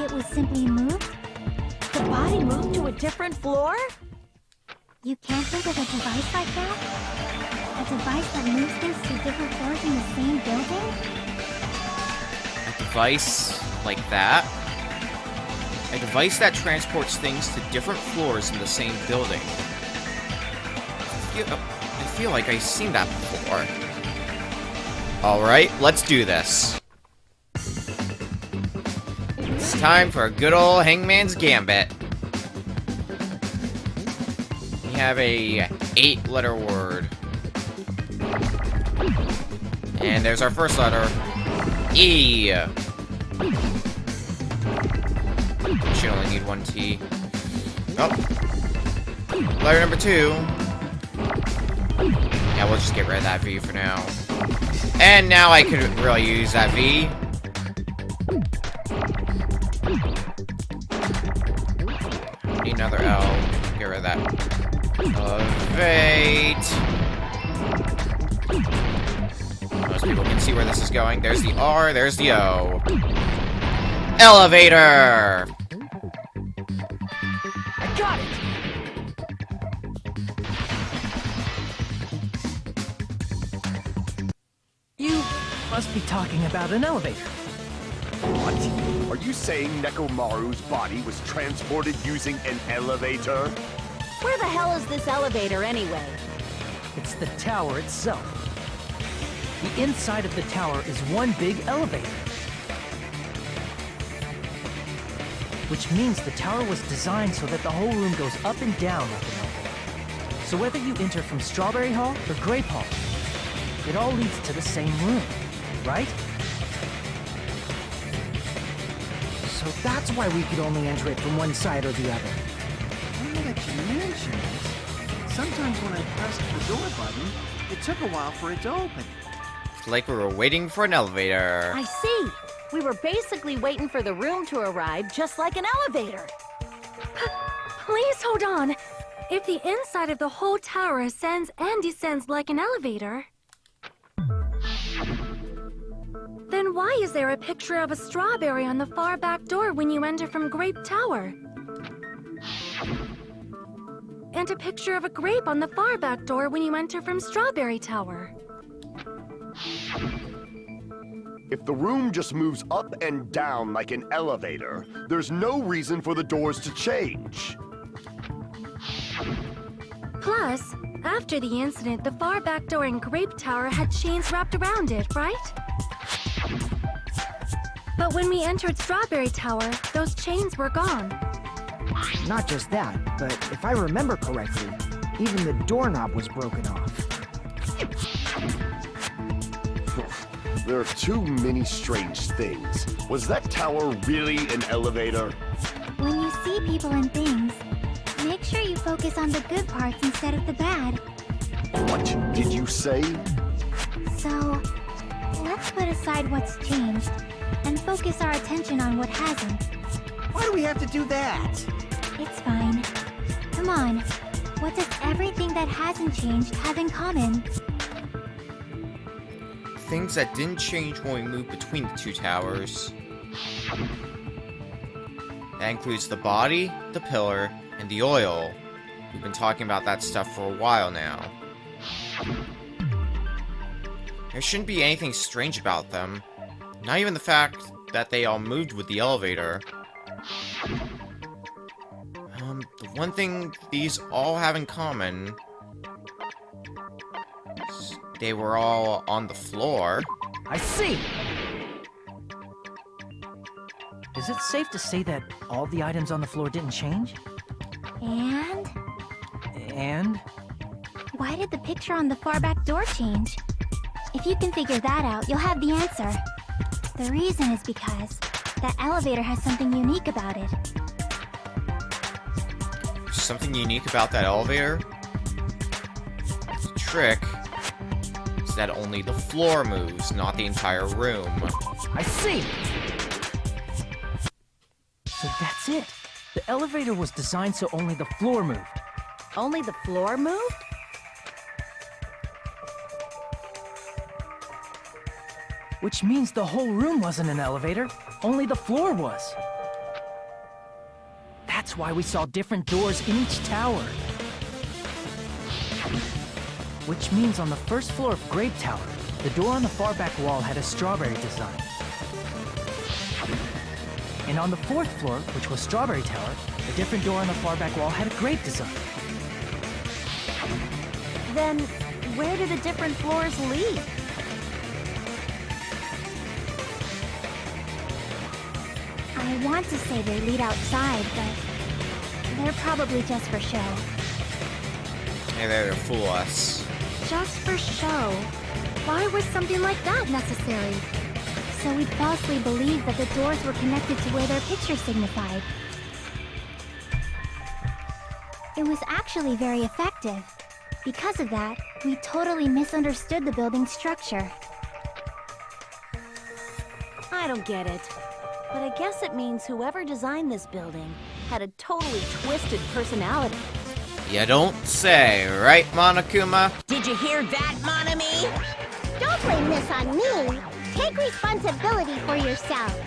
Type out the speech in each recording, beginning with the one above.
it was simply moved? The body moved to a different floor? You can't think of a device like that? A device that moves things to different floors in the same building? A device like that? A device that transports things to different floors in the same building. I feel like I've seen that before. Alright, let's do this. It's time for a good old Hangman's Gambit. We have a 8-letter word. And there's our first letter. E. Should only need one T. Oh. Letter number 2. Yeah, we'll just get rid of that V for now. And now I could really use that V. Need another L. Get rid of that. Elevate. Most people can see where this is going. There's the R, there's the O. Elevator! I got it! You must be talking about an elevator. What? Are you saying Nekomaru's body was transported using an elevator? Where the hell is this elevator anyway? It's the tower itself. The inside of the tower is one big elevator. Which means the tower was designed so that the whole room goes up and down like an elevator. So whether you enter from Strawberry Hall or Grape Hall, it all leads to the same room, right? So that's why we could only enter it from one side or the other. Now that you mention it, sometimes when I pressed the door button, it took a while for it to open. Like we were waiting for an elevator. I see. We were basically waiting for the room to arrive, just like an elevator. Please hold on. If the inside of the whole tower ascends and descends like an elevator, then why is there a picture of a strawberry on the far back door when you enter from Grape Tower? And a picture of a grape on the far back door when you enter from Strawberry Tower? If the room just moves up and down like an elevator, there's no reason for the doors to change. Plus, after the incident, the far back door in Grape Tower had chains wrapped around it, right? But when we entered Strawberry Tower, those chains were gone. Not just that, but if I remember correctly, even the doorknob was broken off. There are too many strange things. Was that tower really an elevator? When you see people and things, make sure you focus on the good parts instead of the bad. What did you say? So, let's put aside what's changed and focus our attention on what hasn't. Why do we have to do that? It's fine. Come on. What does everything that hasn't changed have in common? Things that didn't change when we moved between the two towers. That includes the body, the pillar, and the oil. We've been talking about that stuff for a while now. There shouldn't be anything strange about them. Not even the fact that they all moved with the elevator. The one thing these all have in common is they were all on the floor. I see! Is it safe to say that all the items on the floor didn't change? And? And? Why did the picture on the far back door change? If you can figure that out, you'll have the answer. The reason is because that elevator has something unique about it. Something unique about that elevator? The trick is that only the floor moves, not the entire room. I see! So that's it. The elevator was designed so only the floor moved. Only the floor moved? Which means the whole room wasn't an elevator, only the floor was. That's why we saw different doors in each tower. Which means on the first floor of Grape Tower, the door on the far back wall had a strawberry design. And on the fourth floor, which was Strawberry Tower, a different door on the far back wall had a grape design. Then, where do the different floors lead? I want to say they lead outside, but they're probably just for show. Hey there to fool us. Just for show? Why was something like that necessary? So we'd falsely believe that the doors were connected to where their picture signified. It was actually very effective. Because of that, we totally misunderstood the building's structure. I don't get it. But I guess it means whoever designed this building had a totally twisted personality. You don't say, right, Monokuma? Did you hear that, Monami? Don't blame this on me. Take responsibility for yourself.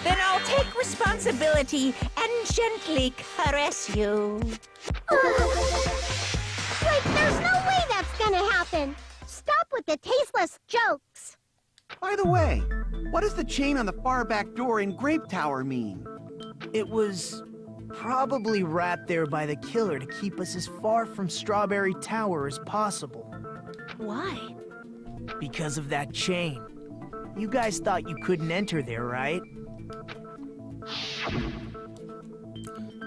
Then I'll take responsibility and gently caress you. Like, there's no way that's gonna happen. Stop with the tasteless jokes. By the way, what does the chain on the far back door in Grape Tower mean? It was probably wrapped there by the killer to keep us as far from Strawberry Tower as possible. Why? Because of that chain. You guys thought you couldn't enter there, right?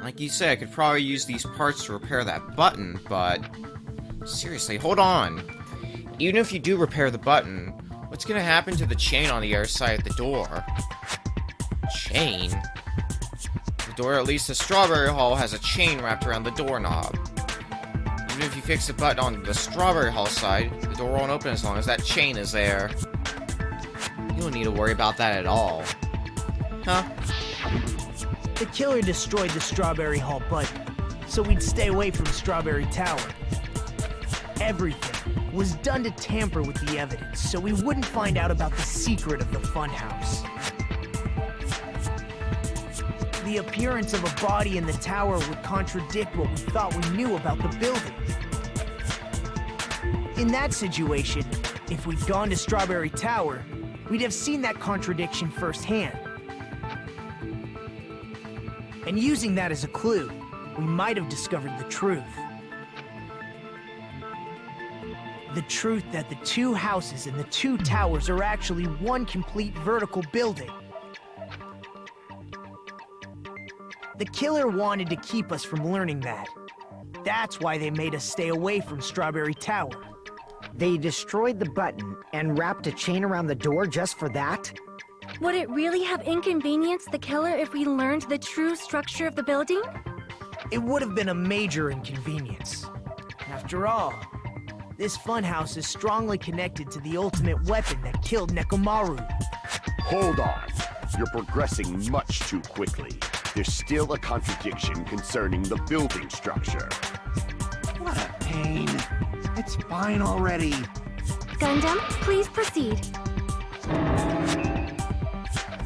Like you said, I could probably use these parts to repair that button, but... seriously, hold on. Even if you do repair the button, what's gonna happen to the chain on the other side of the door? Chain? The door at least to Strawberry Hall has a chain wrapped around the doorknob. Even if you fix the button on the Strawberry Hall side, the door won't open as long as that chain is there. You don't need to worry about that at all. Huh? The killer destroyed the Strawberry Hall button, so we'd stay away from Strawberry Tower. Everything was done to tamper with the evidence, so we wouldn't find out about the secret of the funhouse. The appearance of a body in the tower would contradict what we thought we knew about the building. In that situation, if we'd gone to Strawberry Tower, we'd have seen that contradiction firsthand. And using that as a clue, we might have discovered the truth. The truth that the two houses and the two towers are actually one complete vertical building. The killer wanted to keep us from learning that. That's why they made us stay away from Strawberry Tower. They destroyed the button and wrapped a chain around the door just for that? Would it really have inconvenienced the killer if we learned the true structure of the building? It would have been a major inconvenience. After all, this funhouse is strongly connected to the ultimate weapon that killed Nekomaru. Hold on. You're progressing much too quickly. There's still a contradiction concerning the building structure. What a pain. It's fine already. Gundam, please proceed.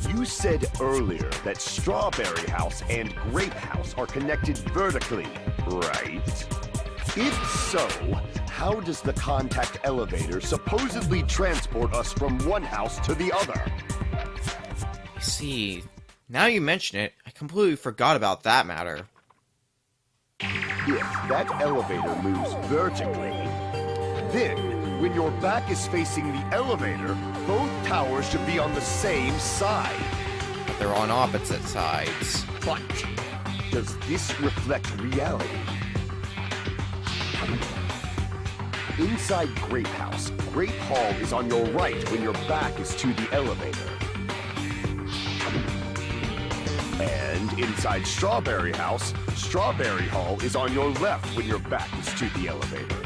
You said earlier that Strawberry House and Grape House are connected vertically, right? If so, how does the contact elevator supposedly transport us from one house to the other? See, now you mention it, I completely forgot about that matter. If that elevator moves vertically, then when your back is facing the elevator, both towers should be on the same side. But they're on opposite sides. But does this reflect reality? Inside Grape House, Grape Hall is on your right when your back is to the elevator. And inside Strawberry House, Strawberry Hall is on your left when your back is to the elevator.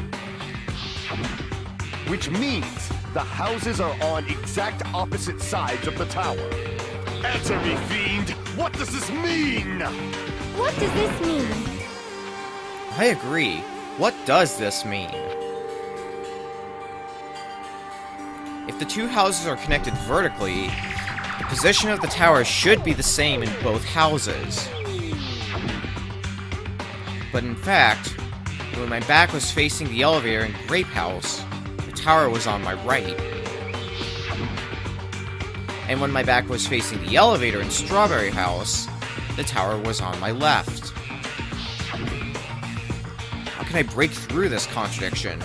Which means the houses are on exact opposite sides of the tower. Answer me, fiend! What does this mean? What does this mean? I agree. What does this mean? If the two houses are connected vertically, the position of the tower should be the same in both houses. But in fact, when my back was facing the elevator in Grape House, the tower was on my right. And when my back was facing the elevator in Strawberry House, the tower was on my left. How can I break through this contradiction?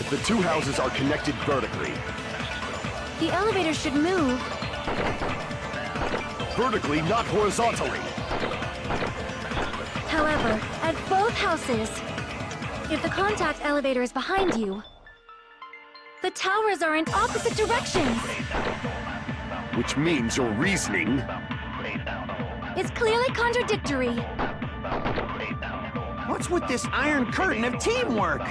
The two houses are connected vertically. The elevator should move. Vertically, not horizontally. However, at both houses, if the contact elevator is behind you, the towers are in opposite directions. Which means your reasoning... It's clearly contradictory. What's with this iron curtain of teamwork?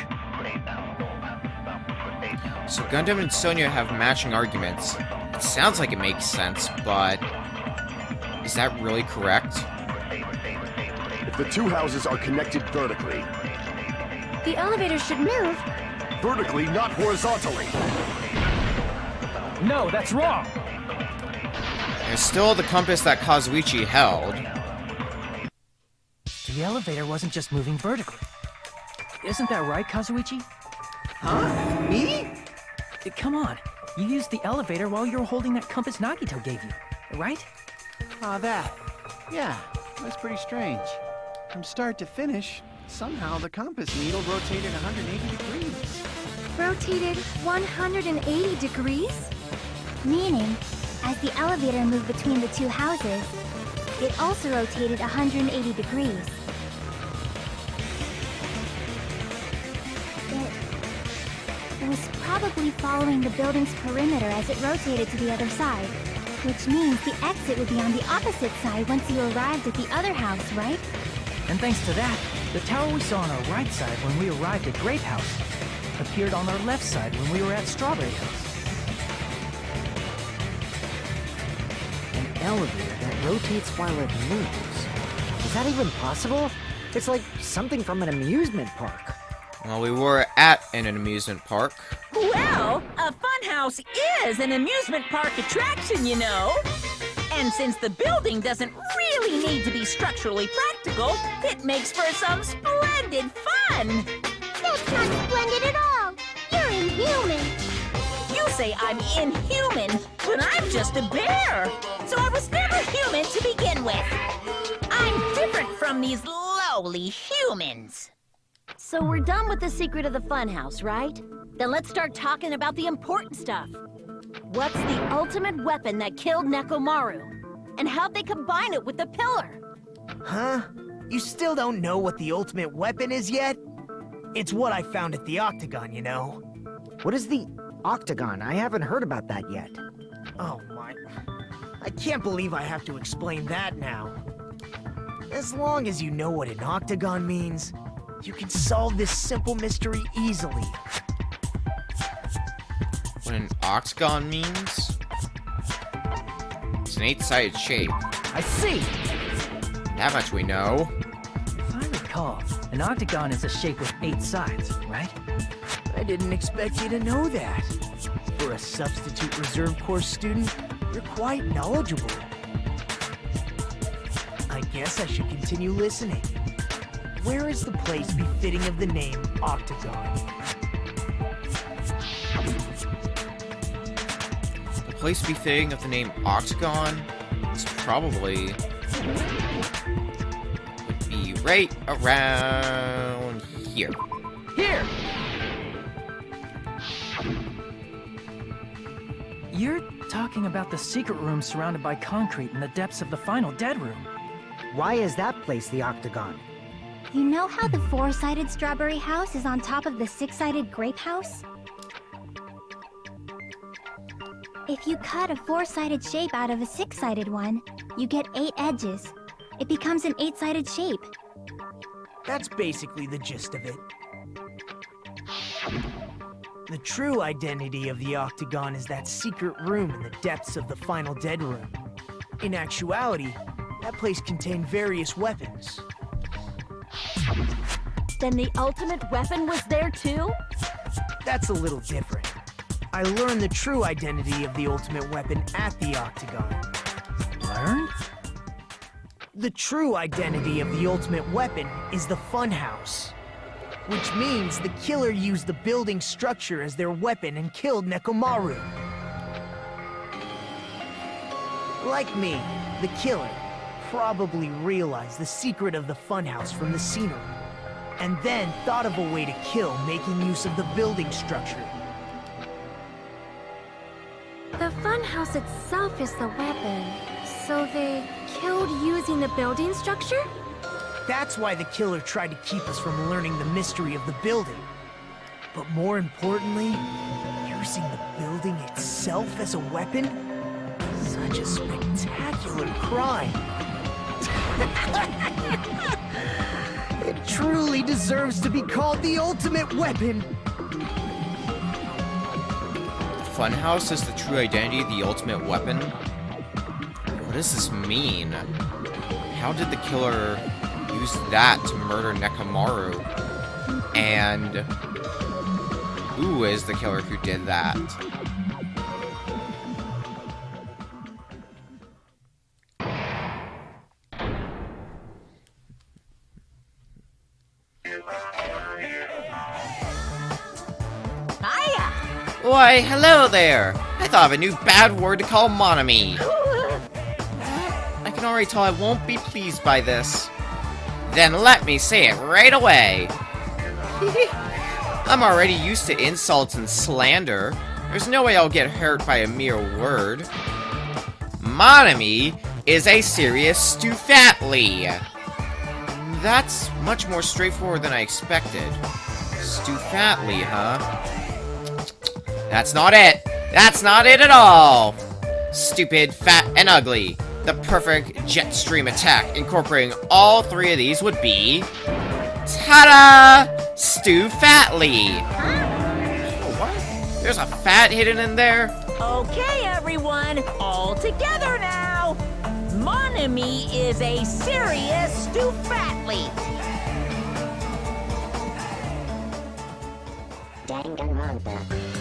So Gundam and Sonia have matching arguments. It sounds like it makes sense, but... is that really correct? If the two houses are connected vertically... The elevator should move. Vertically, not horizontally. No, that's wrong! There's still the compass that Kazuichi held. The elevator wasn't just moving vertically. Isn't that right, Kazuichi? Huh? Me? Come on. You used the elevator while you were holding that compass Nagito gave you, right? That. Yeah, that's pretty strange. From start to finish, somehow the compass needle rotated 180 degrees. Rotated 180 degrees? Meaning, as the elevator moved between the two houses, it also rotated 180 degrees. It was probably following the building's perimeter as it rotated to the other side, which means the exit would be on the opposite side once you arrived at the other house, right? And thanks to that, the tower we saw on our right side when we arrived at Grape House appeared on our left side when we were at Strawberry House. An elevator that rotates while it moves. Is that even possible? It's like something from an amusement park. Well, we were at an amusement park. Well, a funhouse is an amusement park attraction, you know. And since the building doesn't really need to be structurally practical, it makes for some splendid fun. That's not splendid at all. You're inhuman. You say I'm inhuman, but I'm just a bear. So I was never human to begin with. I'm different from these lowly humans. So we're done with the secret of the funhouse, right? Then let's start talking about the important stuff. What's the ultimate weapon that killed Nekomaru? And how'd they combine it with the pillar? Huh? You still don't know what the ultimate weapon is yet? It's what I found at the Octagon, you know. What is the Octagon? I haven't heard about that yet. Oh my... I can't believe I have to explain that now. As long as you know what an Octagon means, you can solve this simple mystery easily. What an octagon means? It's an 8-sided shape. I see! That much we know. If I recall, an octagon is a shape with 8 sides, right? I didn't expect you to know that. For a substitute reserve course student, you're quite knowledgeable. I guess I should continue listening. Where is the place befitting of the name Octagon? The place befitting of the name Octagon is probably... would be right around here. Here! You're talking about the secret room surrounded by concrete in the depths of the final dead room. Why is that place the Octagon? You know how the 4-sided strawberry house is on top of the 6-sided grape house? If you cut a 4-sided shape out of a 6-sided one, you get 8 edges. It becomes an 8-sided shape. That's basically the gist of it. The true identity of the Octagon is that secret room in the depths of the final dead room. In actuality, that place contained various weapons. Then the ultimate weapon was there too? That's a little different. I learned the true identity of the ultimate weapon at the Octagon. Learned? The true identity of the ultimate weapon is the Funhouse. Which means the killer used the building structure as their weapon and killed Nekomaru. Like me, the killer probably realized the secret of the Funhouse from the scenery, and then thought of a way to kill making use of the building structure. The funhouse itself is the weapon, so they killed using the building structure? That's why the killer tried to keep us from learning the mystery of the building. But more importantly, using the building itself as a weapon? Such a spectacular crime. It truly deserves to be called the ultimate weapon. Funhouse is the true identity of the ultimate weapon? What does this mean? How did the killer use that to murder Nekomaru? And who is the killer who did that? Hiya! Why, hello there! I thought of a new bad word to call Monami. I can already tell I won't be pleased by this. Then let me say it right away. I'm already used to insults and slander. There's no way I'll get hurt by a mere word. Monami is a serious Stufatly. That's much more straightforward than I expected. Stufatly, huh? That's not it! That's not it at all! Stupid, fat, and ugly. The perfect jet stream attack incorporating all three of these would be... ta-da! Stufatly! Oh, what? There's a fat hidden in there? Okay, everyone, all together now. Monami is a serious Stufatly. Danganronpa.